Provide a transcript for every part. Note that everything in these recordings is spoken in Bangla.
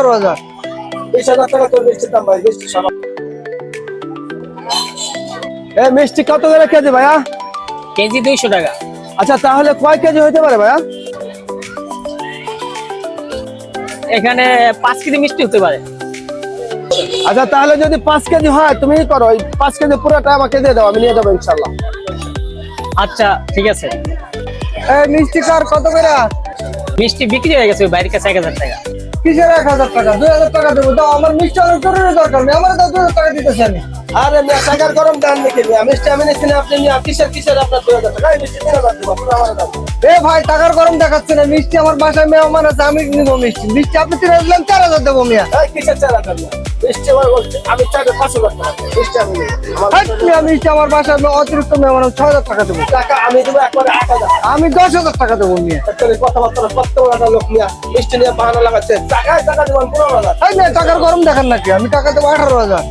18,000। 20,000 টাকা তোর মিষ্টির দাম ভাই, মিষ্টি সব। এই মিষ্টি কত করে কেজি ভাইয়া? কেজি 200 টাকা। আচ্ছা তাহলে কয় কেজি হইতে পারে ভাইয়া? এখানে 5 কেজি মিষ্টি হতে পারে। আচ্ছা তাহলে যদি 5 কেজি হয় তুমি করো, ওই 5 কেজি পুরোটা আমাকে দিয়ে দাও, আমি নিয়ে যাবো ইনশাল্লাহ। আচ্ছা ঠিক আছে। এই মিষ্টি কার কত করে? মিষ্টি বিক্রি হয়ে গেছে বাইরের কাছে 1000 টাকা। কিসের 1,000 টাকা? 2,000 টাকা দেবো। দাও, আমার মিষ্টি অনেক জরুরি দরকার নেই, আমার দাও 2,000 টাকা দিতেছি আমি। আরে মিয়া টাকার গরম দাম নাকি মিয়া? মিষ্টি আমি নিচ্ছি না, আপনি মিয়া কিসের আপনার 2,000 টাকা? এই মিষ্টি 3,000 দেবো, পুরো আমার দাম। এ ভাই, টাকার গরম দেখাচ্ছে না। মিষ্টি আমার বাসায় মেহমান আছে, আমি নিবো মিষ্টি। মিষ্টি আপনি 3,000 দিলাম, 4,000 দেবো মিয়া। এই কিসের 4,000 মিয়া? মিষ্টি আমার বলছে, আমি চাইলে 5,000 টাকা দেবো। মিষ্টি আমি নিই। আমার হাট মিয়া, মিষ্টি আমার বাসায় অতিরিক্ত মেহমান, 6,000 টাকা দেবো। টাকা আমি দেবো একবারে 8,000। আমি 10,000 টাকা দেবো মিয়া। actually কথাবার্তা কত বড় একটা লোক মিয়া, মিষ্টি নিয়ে বাহানা লাগাচ্ছে। টাকায় টাকা দেবেন 15,000। এই মিয়া, টাকার গরম দেখান নাকি? আমি টাকা দেবো 18,000।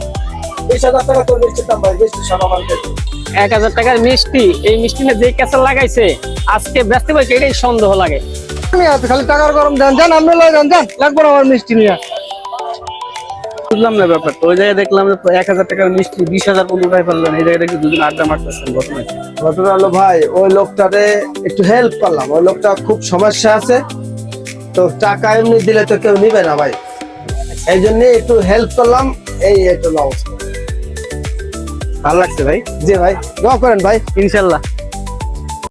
20,000 টাকা তোর মিষ্টির দাম ভাই, মিষ্টি সব আমার কেজি। 1000 টাকার মিষ্টি, এই মিষ্টি না যে ক্যাসেল লাগাইছে আজকে ব্যস্ত বলছে, এটাই সন্দেহ লাগে। মিয়া খালি টাকার গরম দেন, যান আপনি লয় যান, যান, লাগবে না আমার মিষ্টি মিয়া। বুঝলাম না ব্যাপারটা। ওই জায়গায় দেখলাম যে 1,000 টাকার মিষ্টি 20,000 কোনটাই পারলেন, এই জায়গায় দেখি দুজন আড্ডা মারতেছেন ঘটনা। ঘটনা হলো ভাই, ওই লোকটারে একটু হেল্প করলাম। ওই লোকটা খুব সমস্যা আছে, তো টাকা এমনি দিলে তো কেউ নিবে না ভাই, এই জন্য একটু হেল্প করলাম। এই একটু অবস্থা। ভালো লাগছে ভাই। জি ভাই, দোয়া করেন ভাই। ইনশাল্লাহ।